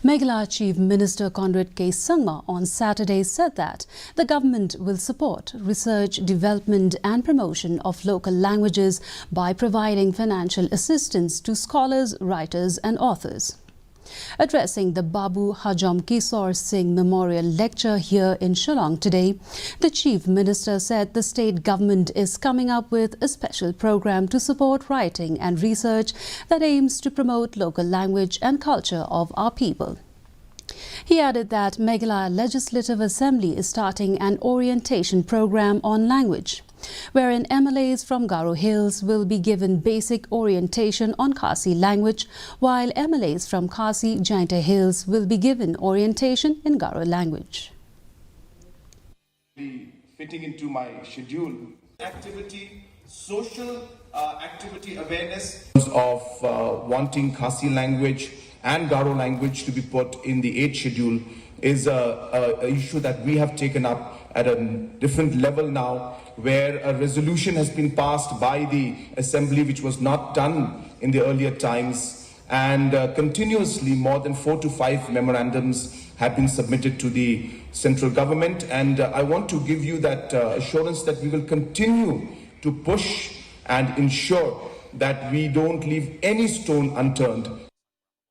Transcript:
Meghalaya Chief Minister Conrad K. Sangma on Saturday said that the government will support research, development and promotion of local languages by providing financial assistance to scholars, writers and authors. Addressing the Babu Hajam Kishore Singh Memorial Lecture here in Shillong today, the Chief Minister said the state government is coming up with a special program to support writing and research that aims to promote local language and culture of our people. He added that Meghalaya Legislative Assembly is starting an orientation program on language, wherein MLAs from Garo Hills will be given basic orientation on Khasi language, while MLAs from Khasi Jaintia Hills will be given orientation in Garo language. Fitting into my schedule, activity, social activity awareness of wanting Khasi language and Garo language to be put in the 8th schedule is an issue that we have taken up at a different level now, where a resolution has been passed by the Assembly which was not done in the earlier times, and continuously more than 4 to 5 memorandums have been submitted to the central government, and I want to give you that assurance that we will continue to push and ensure that we don't leave any stone unturned